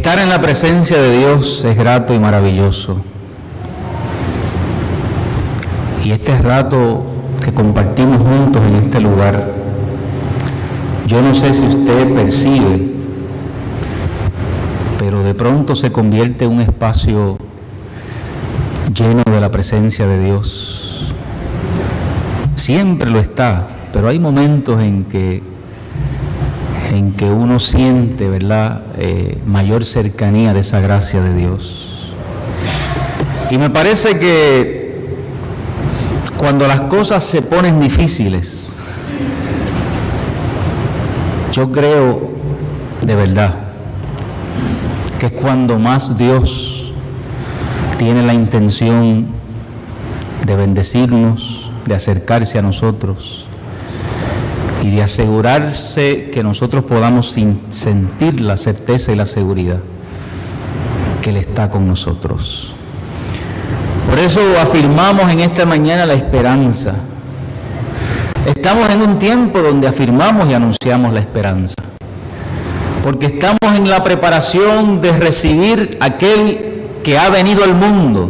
Estar en la presencia de Dios es grato y maravilloso. Y este rato que compartimos juntos en este lugar, yo no sé si usted percibe, pero de pronto se convierte en un espacio lleno de la presencia de Dios. Siempre lo está, pero hay momentos en que uno siente, ¿verdad?, mayor cercanía de esa gracia de Dios. Y me parece que cuando las cosas se ponen difíciles, yo creo de verdad que es cuando más Dios tiene la intención de bendecirnos, de acercarse a nosotros y de asegurarse que nosotros podamos sentir la certeza y la seguridad que Él está con nosotros. Por eso afirmamos en esta mañana la esperanza. Estamos en un tiempo donde afirmamos y anunciamos la esperanza, porque estamos en la preparación de recibir aquel que ha venido al mundo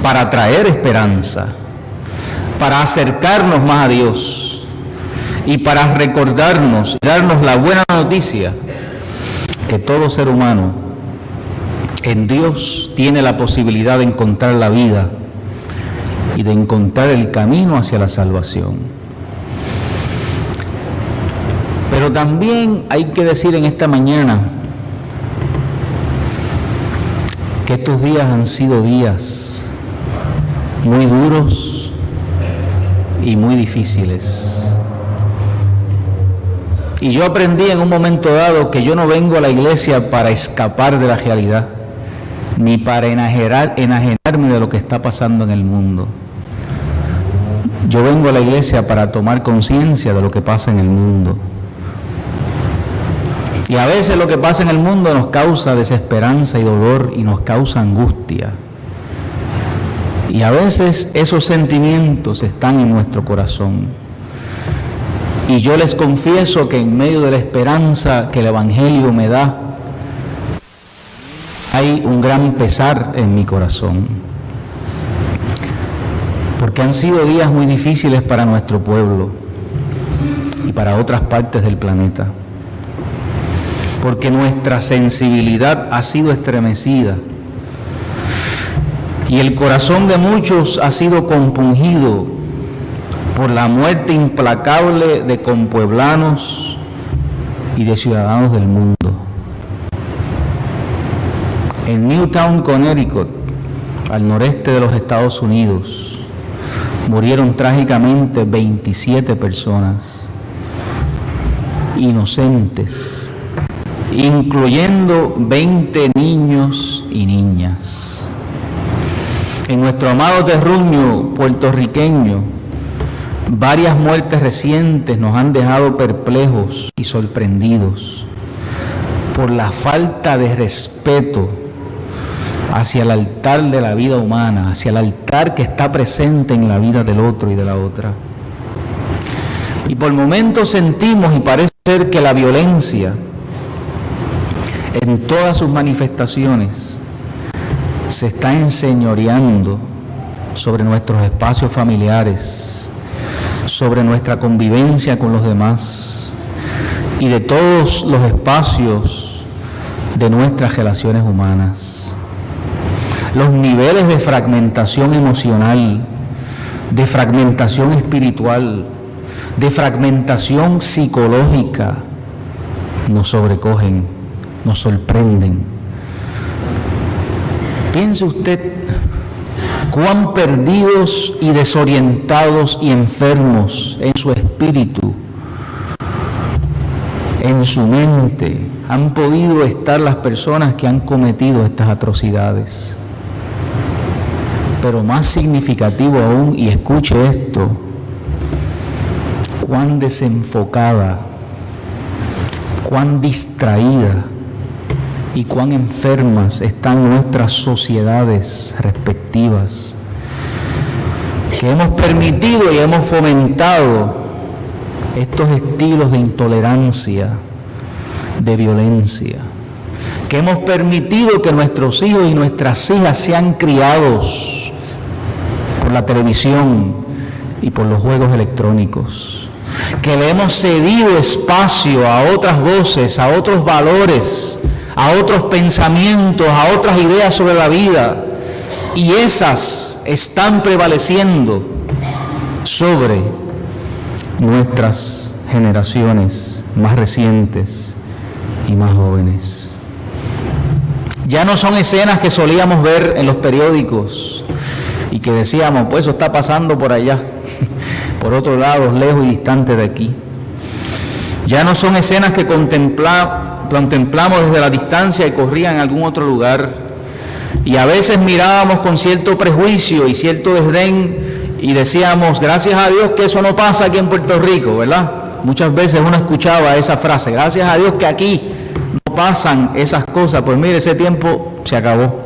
para traer esperanza, para acercarnos más a Dios y para recordarnos y darnos la buena noticia que todo ser humano en Dios tiene la posibilidad de encontrar la vida y de encontrar el camino hacia la salvación. Pero también hay que decir en esta mañana que estos días han sido días muy duros y muy difíciles. Y yo aprendí en un momento dado que yo no vengo a la iglesia para escapar de la realidad, ni para enajenarme de lo que está pasando en el mundo. Yo vengo a la iglesia para tomar conciencia de lo que pasa en el mundo. Y a veces lo que pasa en el mundo nos causa desesperanza y dolor y nos causa angustia. Y a veces esos sentimientos están en nuestro corazón. Y yo les confieso que en medio de la esperanza que el Evangelio me da, hay un gran pesar en mi corazón. Porque han sido días muy difíciles para nuestro pueblo y para otras partes del planeta. Porque nuestra sensibilidad ha sido estremecida y el corazón de muchos ha sido compungido por la muerte implacable de compueblanos y de ciudadanos del mundo. En Newtown, Connecticut, al noreste de los Estados Unidos, murieron trágicamente 27 personas inocentes, incluyendo 20 niños y niñas. En nuestro amado terruño puertorriqueño, varias muertes recientes nos han dejado perplejos y sorprendidos por la falta de respeto hacia el altar de la vida humana, hacia el altar que está presente en la vida del otro y de la otra. Y por momentos sentimos y parece ser que la violencia en todas sus manifestaciones se está enseñoreando sobre nuestros espacios familiares, sobre nuestra convivencia con los demás y de todos los espacios de nuestras relaciones humanas. Los niveles de fragmentación emocional, de fragmentación espiritual, de fragmentación psicológica nos sobrecogen, nos sorprenden. Piense usted cuán perdidos y desorientados y enfermos en su espíritu, en su mente, han podido estar las personas que han cometido estas atrocidades. Pero más significativo aún, y escuche esto, cuán desenfocada, cuán distraída y cuán enfermas están nuestras sociedades respectivas, que hemos permitido y hemos fomentado estos estilos de intolerancia, de violencia, que hemos permitido que nuestros hijos y nuestras hijas sean criados por la televisión y por los juegos electrónicos, que le hemos cedido espacio a otras voces, a otros valores, a otros pensamientos, a otras ideas sobre la vida, y esas están prevaleciendo sobre nuestras generaciones más recientes y más jóvenes. Ya no son escenas que solíamos ver en los periódicos y que decíamos, pues eso está pasando por allá, por otro lado, lejos y distante de aquí. Ya no son escenas que contemplamos desde la distancia y corrían en algún otro lugar, y a veces mirábamos con cierto prejuicio y cierto desdén y decíamos, gracias a Dios que eso no pasa aquí en Puerto Rico, ¿verdad? Muchas veces uno escuchaba esa frase, gracias a Dios que aquí no pasan esas cosas. Pues mire, ese tiempo se acabó,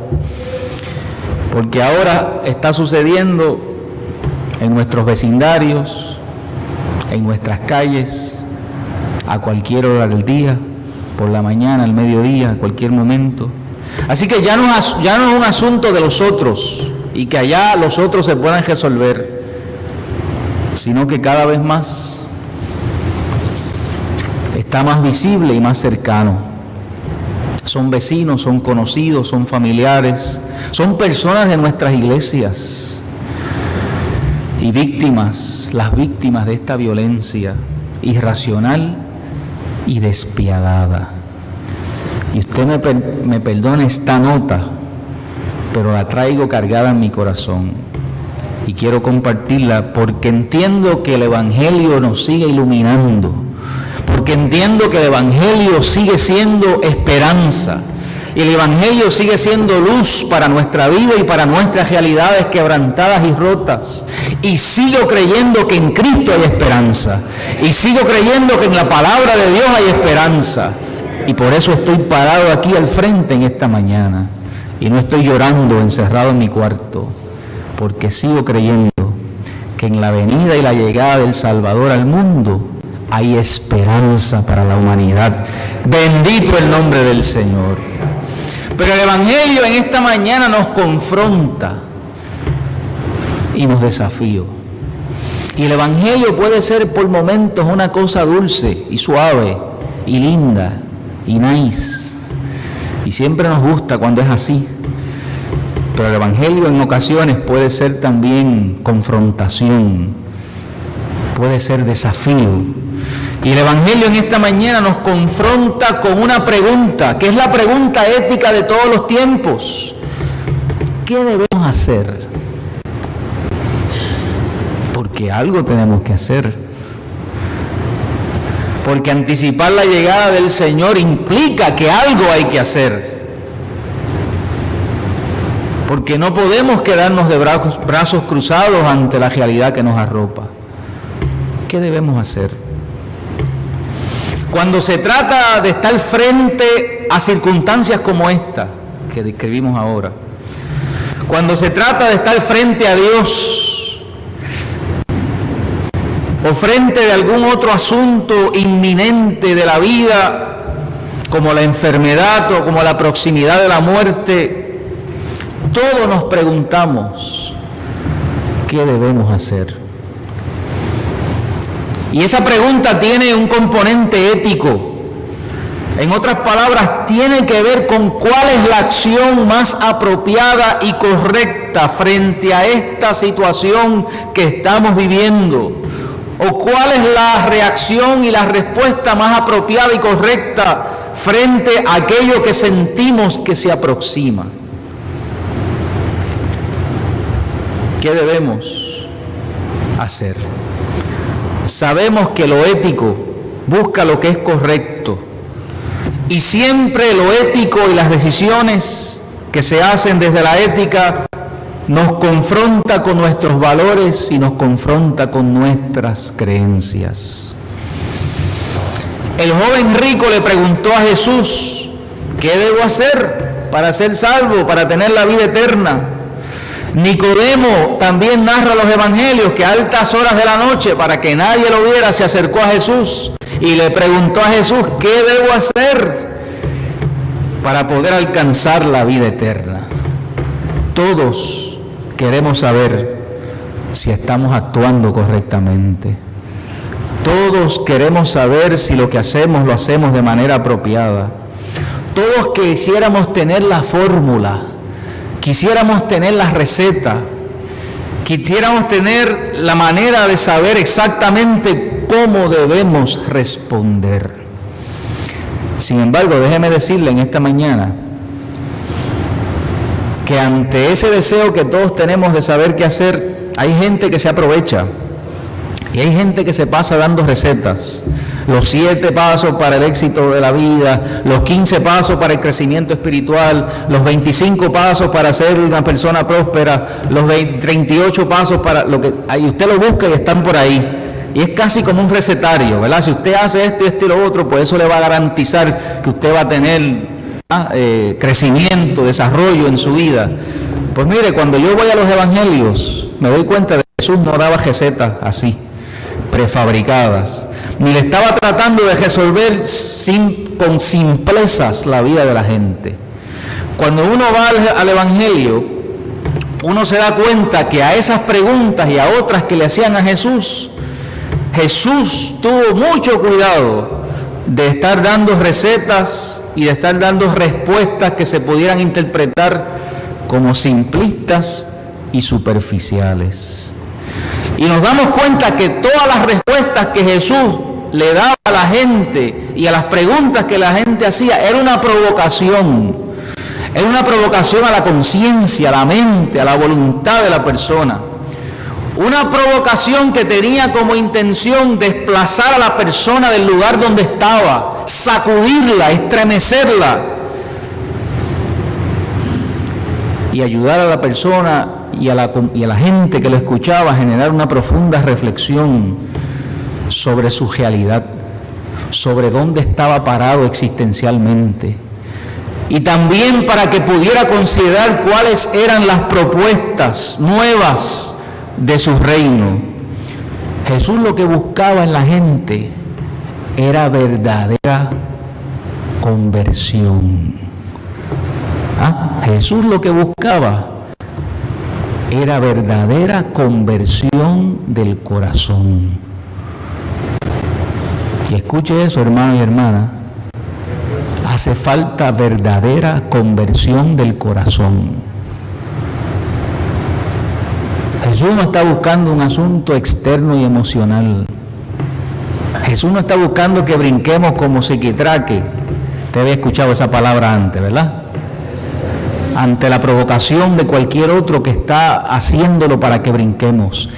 porque ahora está sucediendo en nuestros vecindarios, en nuestras calles, a cualquier hora del día, por la mañana, al mediodía, a cualquier momento. Así que ya no es un asunto de los otros y que allá los otros se puedan resolver, sino que cada vez más está más visible y más cercano. Son vecinos, son conocidos, son familiares, son personas de nuestras iglesias y víctimas, las víctimas de esta violencia irracional y despiadada. Y usted me perdone esta nota, pero la traigo cargada en mi corazón y quiero compartirla porque entiendo que el Evangelio nos sigue iluminando, porque entiendo que el Evangelio sigue siendo esperanza y el Evangelio sigue siendo luz para nuestra vida y para nuestras realidades quebrantadas y rotas, y sigo creyendo que en Cristo hay esperanza y sigo creyendo que en la palabra de Dios hay esperanza. Y por eso estoy parado aquí al frente en esta mañana y no estoy llorando encerrado en mi cuarto, porque sigo creyendo que en la venida y la llegada del Salvador al mundo hay esperanza para la humanidad. Bendito el nombre del Señor. Pero el Evangelio en esta mañana nos confronta y nos desafía. Y el Evangelio puede ser por momentos una cosa dulce y suave y linda y nice, y siempre nos gusta cuando es así, pero el Evangelio en ocasiones puede ser también confrontación, puede ser desafío, y el Evangelio en esta mañana nos confronta con una pregunta, que es la pregunta ética de todos los tiempos: ¿qué debemos hacer? Porque algo tenemos que hacer. Porque anticipar la llegada del Señor implica que algo hay que hacer. Porque no podemos quedarnos de brazos cruzados ante la realidad que nos arropa. ¿Qué debemos hacer? Cuando se trata de estar frente a circunstancias como esta que describimos ahora, cuando se trata de estar frente a Dios, o frente de algún otro asunto inminente de la vida, como la enfermedad o como la proximidad de la muerte, todos nos preguntamos, ¿qué debemos hacer? Y esa pregunta tiene un componente ético. En otras palabras, tiene que ver con cuál es la acción más apropiada y correcta frente a esta situación que estamos viviendo. ¿O cuál es la reacción y la respuesta más apropiada y correcta frente a aquello que sentimos que se aproxima? ¿Qué debemos hacer? Sabemos que lo ético busca lo que es correcto, y siempre lo ético y las decisiones que se hacen desde la ética nos confronta con nuestros valores y nos confronta con nuestras creencias. El joven rico le preguntó a Jesús, ¿qué debo hacer para ser salvo, para tener la vida eterna? Nicodemo también narra los evangelios que a altas horas de la noche, para que nadie lo viera, se acercó a Jesús y le preguntó a Jesús, ¿qué debo hacer para poder alcanzar la vida eterna. Todos queremos saber si estamos actuando correctamente. Todos queremos saber si lo que hacemos lo hacemos de manera apropiada. Todos quisiéramos tener la fórmula, quisiéramos tener la receta, quisiéramos tener la manera de saber exactamente cómo debemos responder. Sin embargo, déjeme decirle en esta mañana que ante ese deseo que todos tenemos de saber qué hacer, hay gente que se aprovecha y hay gente que se pasa dando recetas. Los 7 pasos para el éxito de la vida, los 15 pasos para el crecimiento espiritual, los 25 pasos para ser una persona próspera, los 38 pasos para lo que... Ahí usted lo busca y están por ahí. Y es casi como un recetario, ¿verdad? Si usted hace esto y esto y lo otro, pues eso le va a garantizar que usted va a tener crecimiento, desarrollo en su vida. Pues mire, cuando yo voy a los evangelios, me doy cuenta de que Jesús no daba recetas así, prefabricadas, ni le estaba tratando de resolver con simplezas la vida de la gente. Cuando uno va al evangelio, uno se da cuenta que a esas preguntas y a otras que le hacían a Jesús, Jesús tuvo mucho cuidado de estar dando recetas y de estar dando respuestas que se pudieran interpretar como simplistas y superficiales. Y nos damos cuenta que todas las respuestas que Jesús le daba a la gente y a las preguntas que la gente hacía era una provocación. Era una provocación a la conciencia, a la mente, a la voluntad de la persona. Una provocación que tenía como intención desplazar a la persona del lugar donde estaba, sacudirla, estremecerla y ayudar a la persona y a la gente que lo escuchaba a generar una profunda reflexión sobre su realidad, sobre dónde estaba parado existencialmente, y también para que pudiera considerar cuáles eran las propuestas nuevas de su reino. Jesús lo que buscaba en la gente era verdadera conversión. Jesús lo que buscaba era verdadera conversión del corazón. Y escuche eso, hermano y hermana, hace falta verdadera conversión del corazón. Jesús no está buscando un asunto externo y emocional. Jesús no está buscando que brinquemos como ziquitraque. Usted había escuchado esa palabra antes, ¿verdad? Ante la provocación de cualquier otro que está haciéndolo para que brinquemos.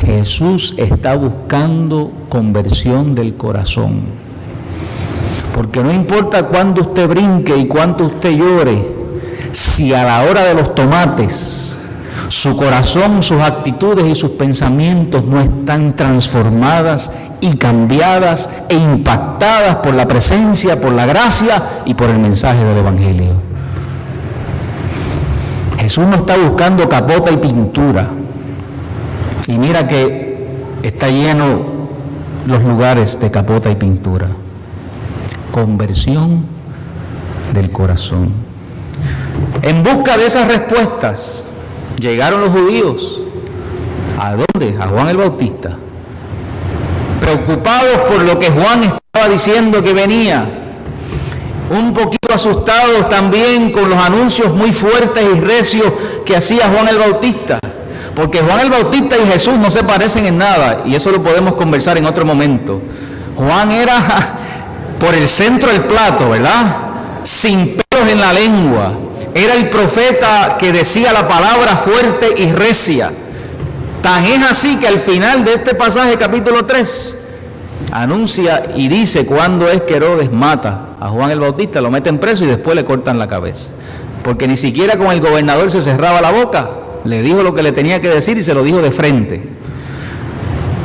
Jesús está buscando conversión del corazón. Porque no importa cuándo usted brinque y cuánto usted llore, si a la hora de los tomates su corazón, sus actitudes y sus pensamientos no están transformadas y cambiadas e impactadas por la presencia, por la gracia y por el mensaje del Evangelio. Jesús no está buscando capota y pintura. Y mira que está lleno los lugares de capota y pintura. Conversión del corazón. En busca de esas respuestas llegaron los judíos. ¿A dónde? A Juan el Bautista. Preocupados por lo que Juan estaba diciendo que venía. Un poquito asustados también con los anuncios muy fuertes y recios que hacía Juan el Bautista. Porque Juan el Bautista y Jesús no se parecen en nada, y eso lo podemos conversar en otro momento. Juan era por el centro del plato, ¿verdad? Sin pelos en la lengua. Era el profeta que decía la palabra fuerte y recia. Tan es así que al final de este pasaje, capítulo 3, anuncia y dice cuándo es que Herodes mata a Juan el Bautista, lo meten preso y después le cortan la cabeza. Porque ni siquiera con el gobernador se cerraba la boca. Le dijo lo que le tenía que decir y se lo dijo de frente.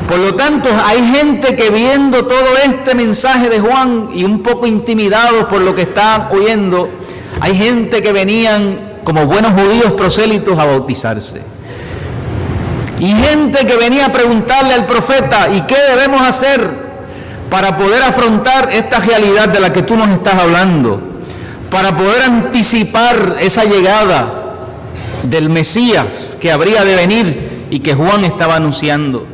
Por lo tanto, hay gente que viendo todo este mensaje de Juan y un poco intimidados por lo que están oyendo, hay gente que venían como buenos judíos prosélitos a bautizarse. Y gente que venía a preguntarle al profeta, ¿y qué debemos hacer para poder afrontar esta realidad de la que tú nos estás hablando? para poder anticipar esa llegada del Mesías que habría de venir y que Juan estaba anunciando.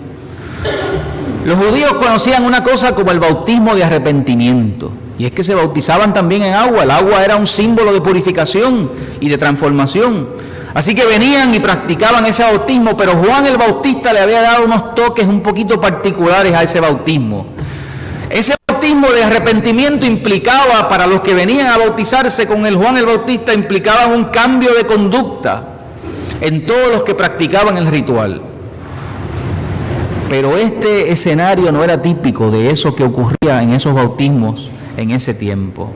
Los judíos conocían una cosa como el bautismo de arrepentimiento, y es que se bautizaban también en agua. El agua era un símbolo de purificación y de transformación. Así que venían y practicaban ese bautismo, pero Juan el Bautista le había dado unos toques un poquito particulares a ese bautismo. Ese bautismo de arrepentimiento implicaba, para los que venían a bautizarse con el Juan el Bautista, implicaba un cambio de conducta en todos los que practicaban el ritual. Pero este escenario no era típico de eso que ocurría en esos bautismos en ese tiempo.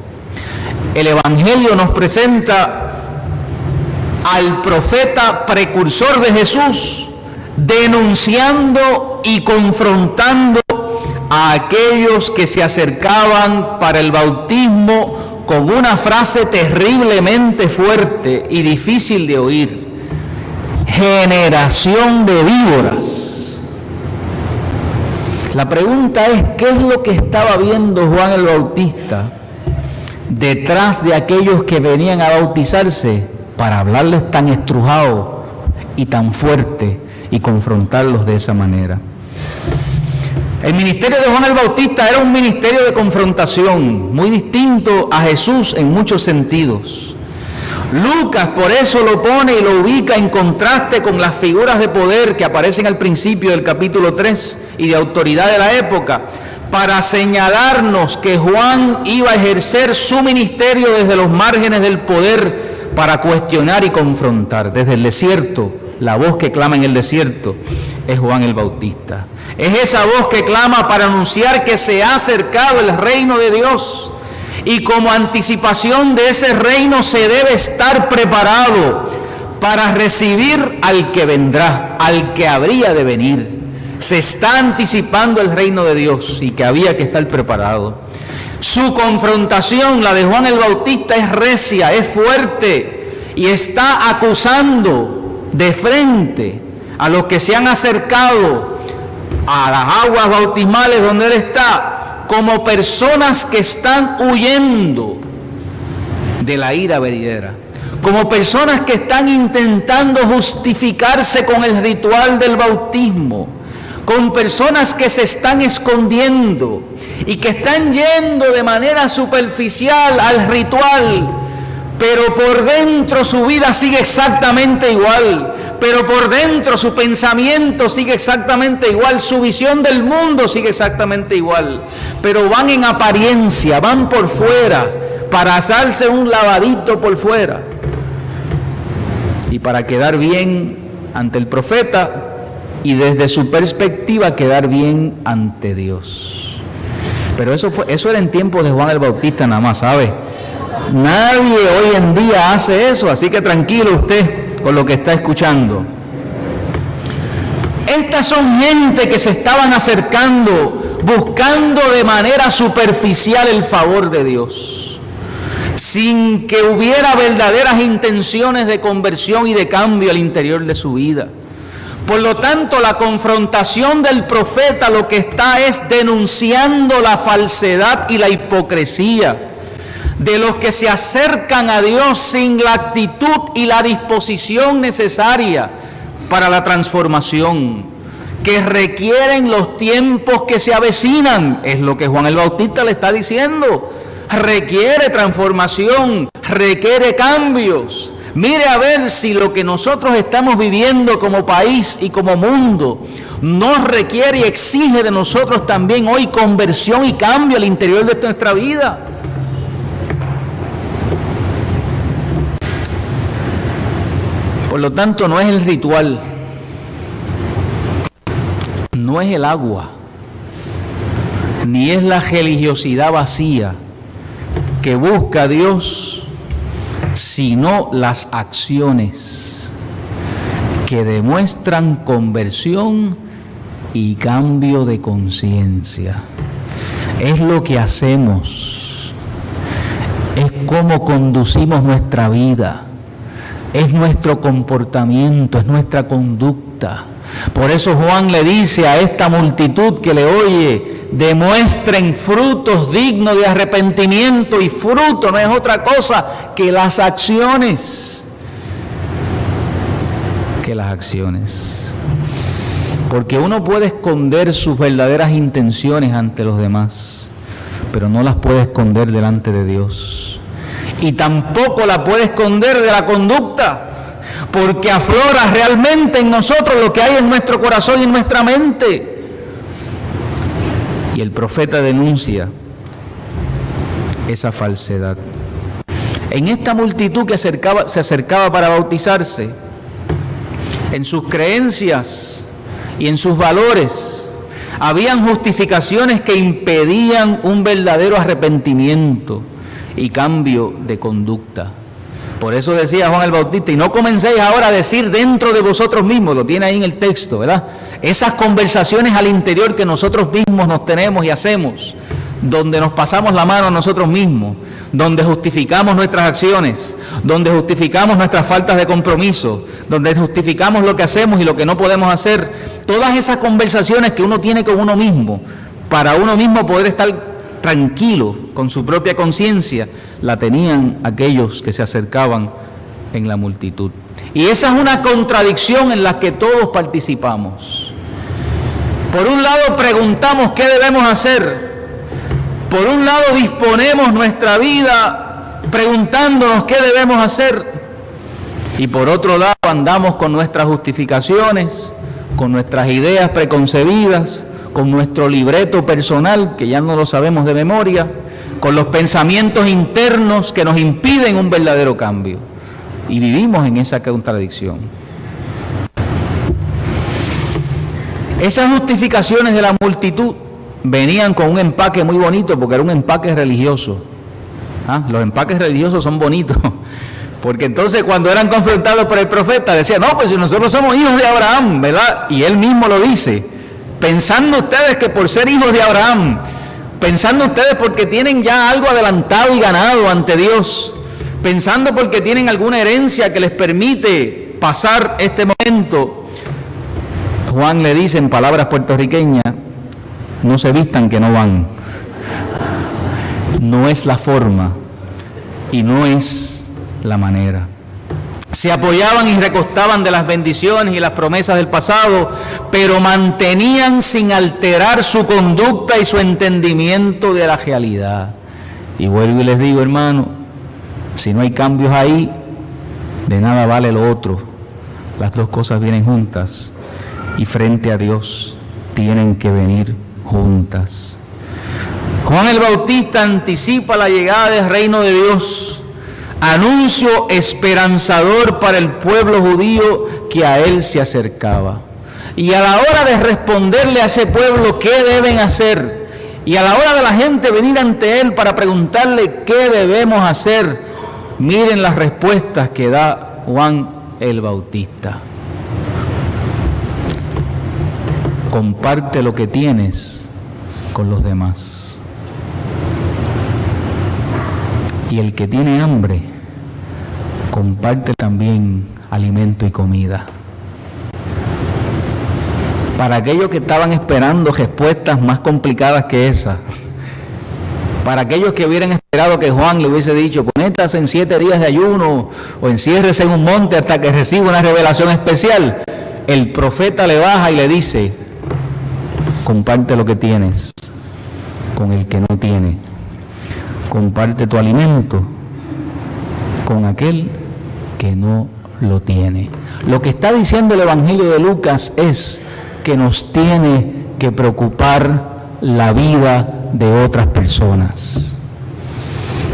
El Evangelio nos presenta al profeta precursor de Jesús denunciando y confrontando a aquellos que se acercaban para el bautismo con una frase terriblemente fuerte y difícil de oír: generación de víboras. La pregunta es, ¿qué es lo que estaba viendo Juan el Bautista detrás de aquellos que venían a bautizarse para hablarles tan estrujado y tan fuerte y confrontarlos de esa manera? El ministerio de Juan el Bautista era un ministerio de confrontación, muy distinto a Jesús en muchos sentidos. Lucas por eso lo pone y lo ubica en contraste con las figuras de poder que aparecen al principio del capítulo 3 y de autoridad de la época, para señalarnos que Juan iba a ejercer su ministerio desde los márgenes del poder para cuestionar y confrontar. Desde el desierto, la voz que clama en el desierto es Juan el Bautista. Es esa voz que clama para anunciar que se ha acercado el reino de Dios. Y como anticipación de ese reino se debe estar preparado para recibir al que vendrá, al que habría de venir. Se está anticipando el reino de Dios y que había que estar preparado. Su confrontación, la de Juan el Bautista, es recia, es fuerte y está acusando de frente a los que se han acercado a las aguas bautismales donde él está, como personas que están huyendo de la ira venidera, como personas que están intentando justificarse con el ritual del bautismo, con personas que se están escondiendo y que están yendo de manera superficial al ritual, pero por dentro su vida sigue exactamente igual, pero por dentro su pensamiento sigue exactamente igual, su visión del mundo sigue exactamente igual, pero van en apariencia, van por fuera, para hacerse un lavadito por fuera y para quedar bien ante el profeta y desde su perspectiva quedar bien ante Dios. Pero eso era en tiempos de Juan el Bautista nada más, ¿sabe? Nadie hoy en día hace eso, así que tranquilo usted con lo que está escuchando. Estas son gente que se estaban acercando, buscando de manera superficial el favor de Dios, sin que hubiera verdaderas intenciones de conversión y de cambio al interior de su vida. Por lo tanto, la confrontación del profeta lo que está es denunciando la falsedad y la hipocresía de los que se acercan a Dios sin la actitud y la disposición necesaria para la transformación que requieren los tiempos que se avecinan. Es lo que Juan el Bautista le está diciendo. Requiere transformación, requiere cambios. Mire a ver si lo que nosotros estamos viviendo como país y como mundo nos requiere y exige de nosotros también hoy conversión y cambio al interior de nuestra vida. Por lo tanto, no es el ritual, no es el agua, ni es la religiosidad vacía que busca a Dios, sino las acciones que demuestran conversión y cambio de conciencia. Es lo que hacemos, es cómo conducimos nuestra vida, es nuestro comportamiento, es nuestra conducta. Por eso Juan le dice a esta multitud que le oye, demuestren frutos dignos de arrepentimiento, y fruto no es otra cosa que las acciones. Porque uno puede esconder sus verdaderas intenciones ante los demás, pero no las puede esconder delante de Dios. Y tampoco la puede esconder de la conducta, porque aflora realmente en nosotros lo que hay en nuestro corazón y en nuestra mente. Y el profeta denuncia esa falsedad. En esta multitud que se acercaba para bautizarse, en sus creencias y en sus valores, habían justificaciones que impedían un verdadero arrepentimiento y cambio de conducta. Por eso decía Juan el Bautista, y no comencéis ahora a decir dentro de vosotros mismos, lo tiene ahí en el texto, ¿verdad? Esas conversaciones al interior que nosotros mismos nos tenemos y hacemos, donde nos pasamos la mano a nosotros mismos, donde justificamos nuestras acciones, donde justificamos nuestras faltas de compromiso, donde justificamos lo que hacemos y lo que no podemos hacer. Todas esas conversaciones que uno tiene con uno mismo, para uno mismo poder estar tranquilo con su propia conciencia, la tenían aquellos que se acercaban en la multitud. Y esa es una contradicción en la que todos participamos. Por un lado preguntamos qué debemos hacer. Por un lado disponemos nuestra vida preguntándonos qué debemos hacer. Y por otro lado andamos con nuestras justificaciones, con nuestras ideas preconcebidas, con nuestro libreto personal, que ya no lo sabemos de memoria, con los pensamientos internos que nos impiden un verdadero cambio. Y vivimos en esa contradicción. Esas justificaciones de la multitud venían con un empaque muy bonito, porque era un empaque religioso. Los empaques religiosos son bonitos, porque entonces cuando eran confrontados por el profeta, decían, no, pues si nosotros somos hijos de Abraham, ¿verdad? Y él mismo lo dice. Pensando ustedes que por ser hijos de Abraham, pensando ustedes porque tienen ya algo adelantado y ganado ante Dios, pensando porque tienen alguna herencia que les permite pasar este momento, Juan le dice en palabras puertorriqueñas, no se vistan que no van. No es la forma y no es la manera. Se apoyaban y recostaban de las bendiciones y las promesas del pasado, pero mantenían sin alterar su conducta y su entendimiento de la realidad. Y vuelvo y les digo, hermano, si no hay cambios ahí, de nada vale lo otro. Las dos cosas vienen juntas y frente a Dios tienen que venir juntas. Juan el Bautista anticipa la llegada del reino de Dios, anuncio esperanzador para el pueblo judío que a él se acercaba. Y a la hora de responderle a ese pueblo qué deben hacer, y a la hora de la gente venir ante él para preguntarle qué debemos hacer, miren las respuestas que da Juan el Bautista. Comparte lo que tienes con los demás. Y el que tiene hambre, comparte también alimento y comida. Para aquellos que estaban esperando respuestas más complicadas que esa, para aquellos que hubieran esperado que Juan le hubiese dicho, ponétase en 7 días de ayuno o enciérrese en un monte hasta que reciba una revelación especial, el profeta le baja y le dice, comparte lo que tienes con el que no tiene. Comparte tu alimento con aquel que no lo tiene. Lo que está diciendo el Evangelio de Lucas es que nos tiene que preocupar la vida de otras personas.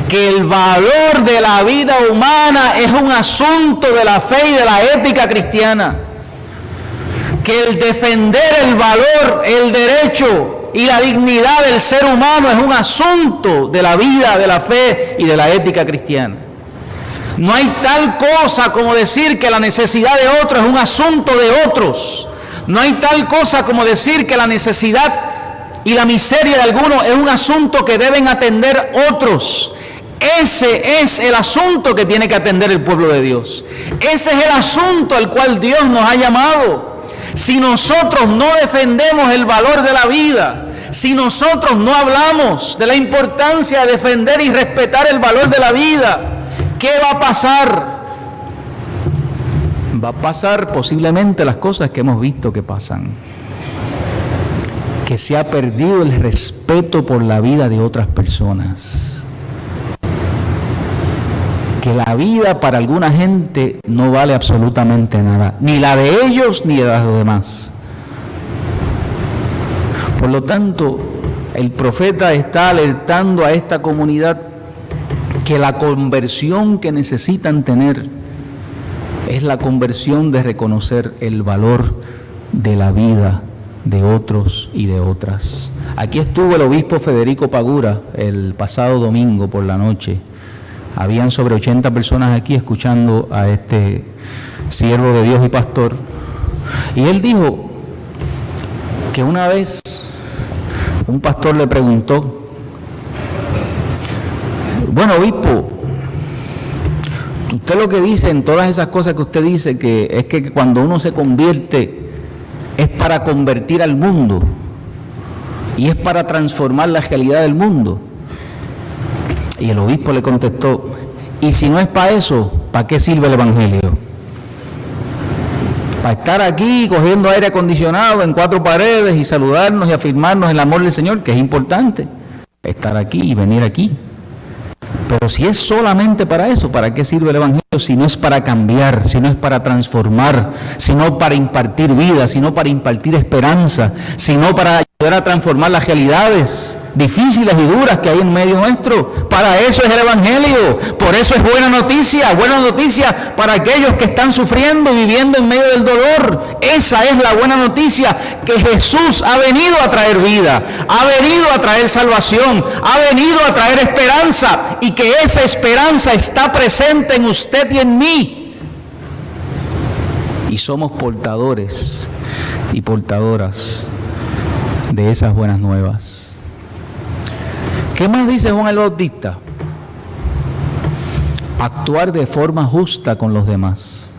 Que el valor de la vida humana es un asunto de la fe y de la ética cristiana. Que el defender el valor, el derecho y la dignidad del ser humano es un asunto de la vida, de la fe y de la ética cristiana. No hay tal cosa como decir que la necesidad de otro es un asunto de otros. No hay tal cosa como decir que la necesidad y la miseria de algunos es un asunto que deben atender otros. Ese es el asunto que tiene que atender el pueblo de Dios. Ese es el asunto al cual Dios nos ha llamado. Si nosotros no defendemos el valor de la vida, si nosotros no hablamos de la importancia de defender y respetar el valor de la vida, ¿qué va a pasar? Va a pasar posiblemente las cosas que hemos visto que pasan. Que se ha perdido el respeto por la vida de otras personas. Que la vida para alguna gente no vale absolutamente nada, ni la de ellos ni la de los demás. Por lo tanto, el profeta está alertando a esta comunidad que la conversión que necesitan tener es la conversión de reconocer el valor de la vida de otros y de otras. Aquí estuvo el obispo Federico Pagura el pasado domingo por la noche. Habían sobre 80 personas aquí escuchando a este siervo de Dios y pastor. Y él dijo que una vez un pastor le preguntó: bueno, obispo, usted lo que dice en todas esas cosas que usted dice, que es que cuando uno se convierte es para convertir al mundo y es para transformar la realidad del mundo. Y el obispo le contestó: ¿y si no es para eso, para qué sirve el evangelio? Para estar aquí cogiendo aire acondicionado en 4 paredes y saludarnos y afirmarnos el amor del Señor, que es importante, estar aquí y venir aquí. Pero si es solamente para eso, ¿para qué sirve el evangelio? Si no es para cambiar, si no es para transformar, si no para impartir vida, si no para impartir esperanza, si no para ayudar a transformar las realidades difíciles y duras que hay en medio nuestro. Para eso es el evangelio. Por eso es buena noticia para aquellos que están sufriendo y viviendo en medio del dolor. Esa es la buena noticia, que Jesús ha venido a traer vida, ha venido a traer salvación, ha venido a traer esperanza, y que esa esperanza está presente en usted y en mí. Y somos portadores y portadoras de esas buenas nuevas. ¿Qué más dice Juan el Bautista? Actuar de forma justa con los demás.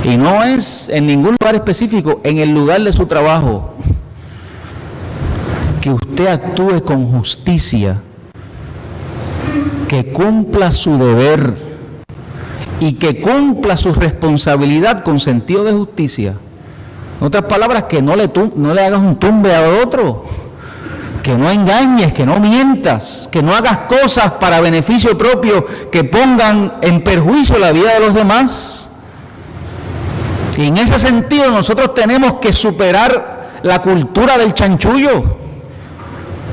Y no es en ningún lugar específico, en el lugar de su trabajo. Que usted actúe con justicia, que cumpla su deber y que cumpla su responsabilidad con sentido de justicia. En otras palabras, que no le hagas un tumbe a otro, que no engañes, que no mientas, que no hagas cosas para beneficio propio que pongan en perjuicio la vida de los demás. Y en ese sentido nosotros tenemos que superar la cultura del chanchullo.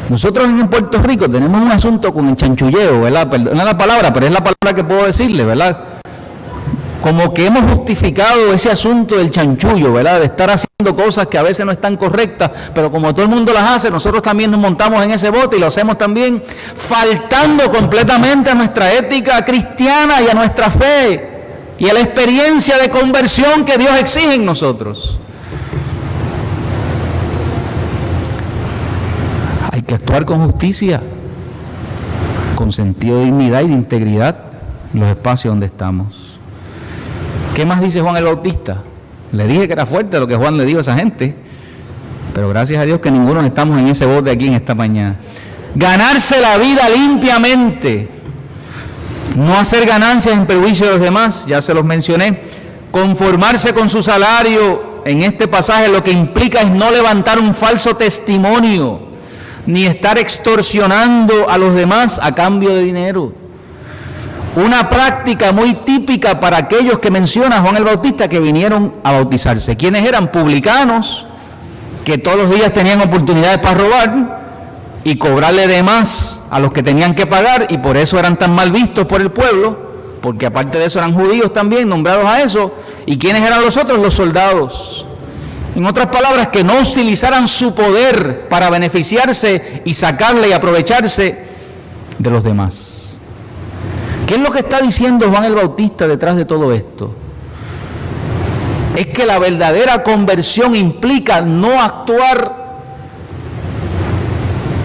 Nosotros en Puerto Rico tenemos un asunto con el chanchulleo, ¿verdad? Perdona la palabra, pero es la palabra que puedo decirle, ¿verdad? Como que hemos justificado ese asunto del chanchullo, ¿verdad? De estar haciendo cosas que a veces no están correctas, pero como todo el mundo las hace, nosotros también nos montamos en ese bote y lo hacemos también, faltando completamente a nuestra ética cristiana y a nuestra fe y a la experiencia de conversión que Dios exige en nosotros. Hay que actuar con justicia, con sentido de dignidad y de integridad en los espacios donde estamos. ¿Qué más dice Juan el Bautista? Le dije que era fuerte lo que Juan le dijo a esa gente, pero gracias a Dios que ninguno estamos en ese bote aquí en esta mañana. Ganarse la vida limpiamente, no hacer ganancias en perjuicio de los demás, ya se los mencioné. Conformarse con su salario, en este pasaje lo que implica es no levantar un falso testimonio, ni estar extorsionando a los demás a cambio de dinero. Una práctica muy típica para aquellos que menciona Juan el Bautista que vinieron a bautizarse. ¿Quiénes eran? Publicanos, que todos los días tenían oportunidades para robar y cobrarle de más a los que tenían que pagar, y por eso eran tan mal vistos por el pueblo, porque aparte de eso eran judíos también, nombrados a eso. ¿Y quiénes eran los otros? Los soldados. En otras palabras, que no utilizaran su poder para beneficiarse y sacarle y aprovecharse de los demás. ¿Qué es lo que está diciendo Juan el Bautista detrás de todo esto? Es que la verdadera conversión implica no actuar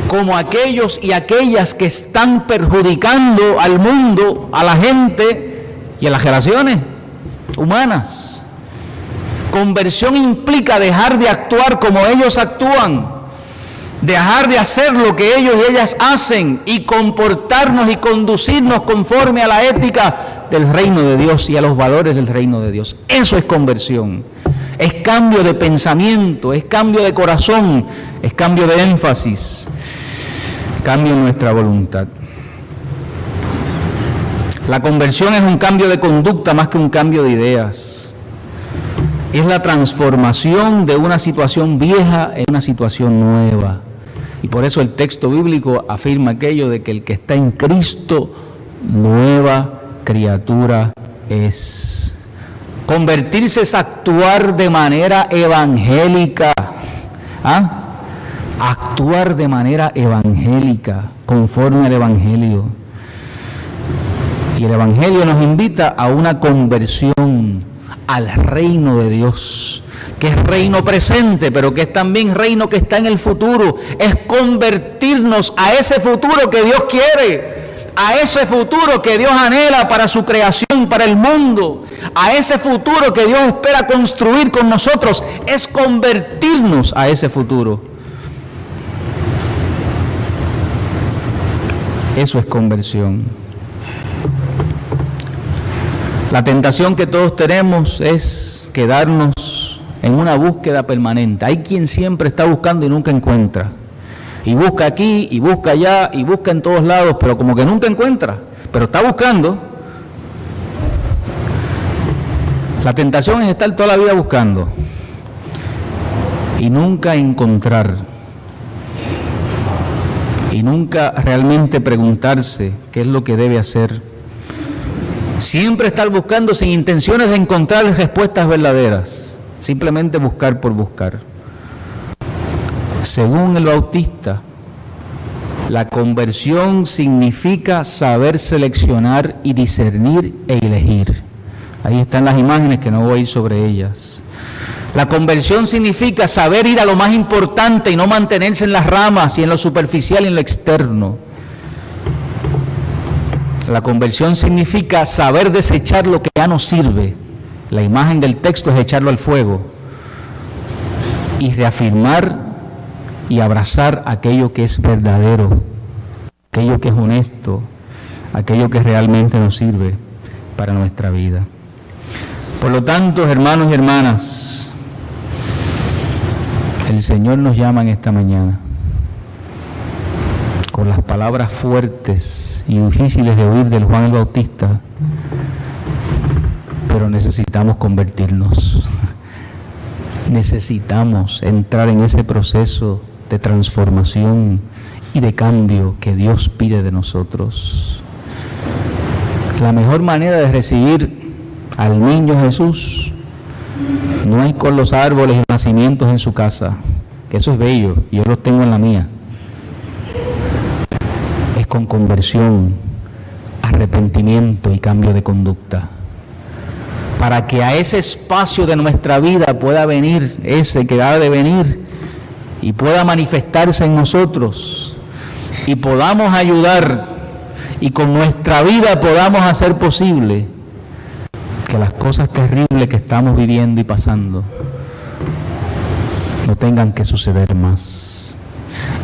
como aquellos y aquellas que están perjudicando al mundo, a la gente y a las relaciones humanas. Conversión implica dejar de actuar como ellos actúan, dejar de hacer lo que ellos y ellas hacen y comportarnos y conducirnos conforme a la ética del reino de Dios y a los valores del reino de Dios. Eso es conversión. Es cambio de pensamiento, es cambio de corazón, es cambio de énfasis, cambio en nuestra voluntad. La conversión es un cambio de conducta más que un cambio de ideas. Es la transformación de una situación vieja en una situación nueva. Y por eso el texto bíblico afirma aquello de que el que está en Cristo, nueva criatura es. Convertirse es actuar de manera evangélica. Actuar de manera evangélica, conforme al Evangelio. Y el Evangelio nos invita a una conversión al reino de Dios, que es reino presente, pero que es también reino que está en el futuro. Es convertirnos a ese futuro que Dios quiere, a ese futuro que Dios anhela para su creación, para el mundo, a ese futuro que Dios espera construir con nosotros. Es convertirnos a ese futuro. Eso es conversión. La tentación que todos tenemos es quedarnos en una búsqueda permanente. Hay quien siempre está buscando y nunca encuentra. Y busca aquí, y busca allá, y busca en todos lados, pero como que nunca encuentra. Pero está buscando. La tentación es estar toda la vida buscando y nunca encontrar. Y nunca realmente preguntarse qué es lo que debe hacer. Siempre estar buscando sin intenciones de encontrar respuestas verdaderas. Simplemente buscar por buscar. Según el Bautista, la conversión significa saber seleccionar y discernir e elegir. Ahí están las imágenes que no voy a ir sobre ellas. La conversión significa saber ir a lo más importante y no mantenerse en las ramas y en lo superficial y en lo externo. La conversión significa saber desechar lo que ya no sirve. La imagen del texto es echarlo al fuego y reafirmar y abrazar aquello que es verdadero, aquello que es honesto, aquello que realmente nos sirve para nuestra vida. Por lo tanto, hermanos y hermanas, el Señor nos llama en esta mañana con las palabras fuertes y difíciles de oír del Juan el Bautista, pero necesitamos convertirnos. Necesitamos entrar en ese proceso de transformación y de cambio que Dios pide de nosotros. La mejor manera de recibir al niño Jesús no es con los árboles y nacimientos en su casa, que eso es bello, y yo los tengo en la mía. Es con conversión, arrepentimiento y cambio de conducta. Para que a ese espacio de nuestra vida pueda venir ese que ha de venir y pueda manifestarse en nosotros y podamos ayudar y con nuestra vida podamos hacer posible que las cosas terribles que estamos viviendo y pasando no tengan que suceder más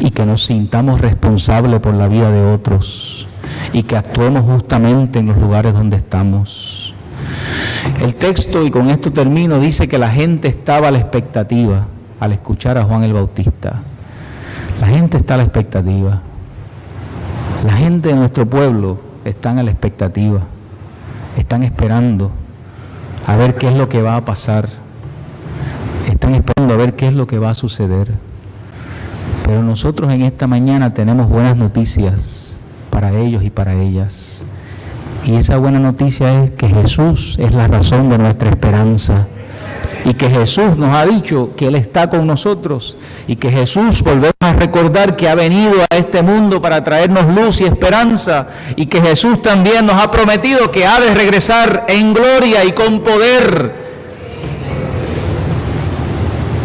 y que nos sintamos responsables por la vida de otros y que actuemos justamente en los lugares donde estamos. El texto, y con esto termino, dice que la gente estaba a la expectativa al escuchar a Juan el Bautista. La gente está a la expectativa. La gente de nuestro pueblo están a la expectativa. Están esperando a ver qué es lo que va a pasar. Están esperando a ver qué es lo que va a suceder. Pero nosotros en esta mañana tenemos buenas noticias para ellos y para ellas. Y esa buena noticia es que Jesús es la razón de nuestra esperanza. Y que Jesús nos ha dicho que Él está con nosotros. Y que Jesús, volvemos a recordar, que ha venido a este mundo para traernos luz y esperanza. Y que Jesús también nos ha prometido que ha de regresar en gloria y con poder.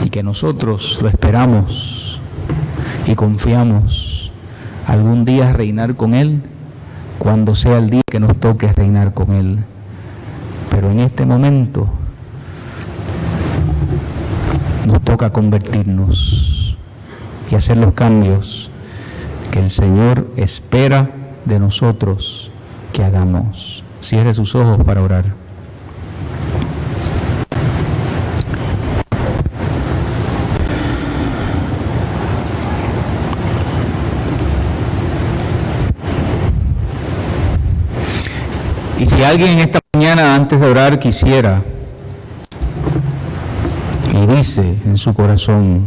Y que nosotros lo esperamos y confiamos algún día reinar con Él, cuando sea el día que nos toque reinar con Él. Pero en este momento nos toca convertirnos y hacer los cambios que el Señor espera de nosotros que hagamos. Cierre sus ojos para orar. Y si alguien en esta mañana, antes de orar, quisiera y dice en su corazón: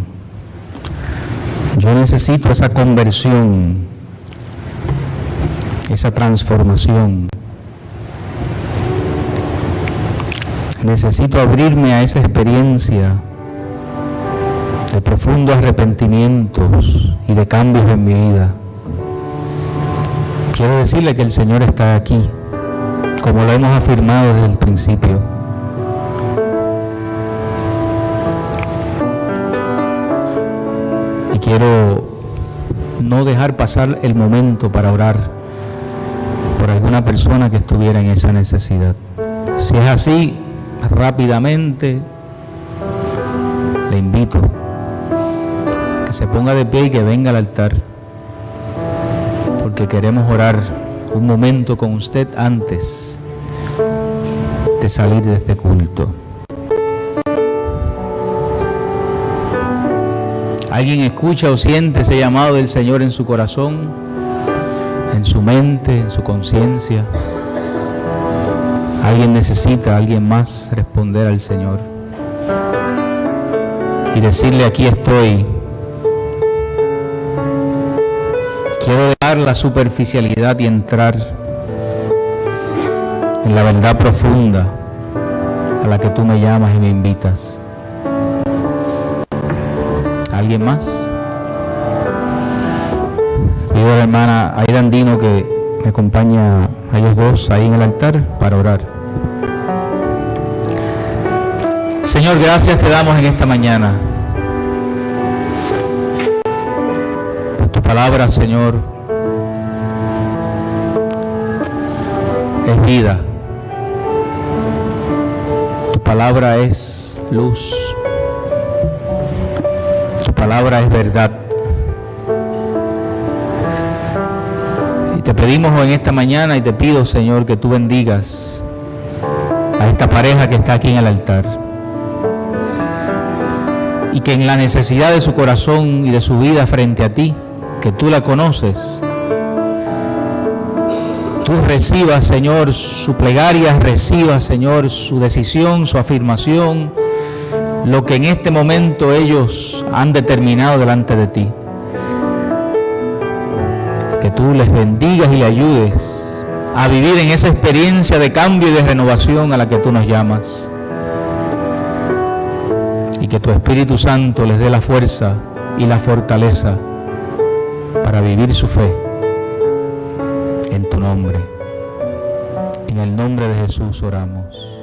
yo necesito esa conversión, esa transformación, necesito abrirme a esa experiencia de profundos arrepentimientos y de cambios en mi vida, quiero decirle que el Señor está aquí, como lo hemos afirmado desde el principio. Y quiero no dejar pasar el momento para orar por alguna persona que estuviera en esa necesidad. Si es así, rápidamente le invito que se ponga de pie y que venga al altar, porque queremos orar un momento con usted antes de salir de este culto. ¿Alguien escucha o siente ese llamado del Señor en su corazón, en su mente, en su conciencia? ¿Alguien necesita, alguien más, responder al Señor y decirle: aquí estoy? Quiero dejar la superficialidad y entrar en la verdad profunda a la que tú me llamas y me invitas. ¿Alguien más? Pido a la hermana Aida Andino que me acompaña a ellos dos ahí en el altar para orar. Señor, gracias te damos en esta mañana por tu palabra, Señor. Es vida. Tu palabra es luz. Tu palabra es verdad. Y te pedimos en esta mañana y te pido, Señor, que tú bendigas a esta pareja que está aquí en el altar. Y que en la necesidad de su corazón y de su vida frente a ti, que tú la conoces, tú recibas, Señor, su plegaria, recibas, Señor, su decisión, su afirmación, lo que en este momento ellos han determinado delante de ti. Que tú les bendigas y les ayudes a vivir en esa experiencia de cambio y de renovación a la que tú nos llamas. Y que tu Espíritu Santo les dé la fuerza y la fortaleza para vivir su fe en tu nombre. En el nombre de Jesús oramos.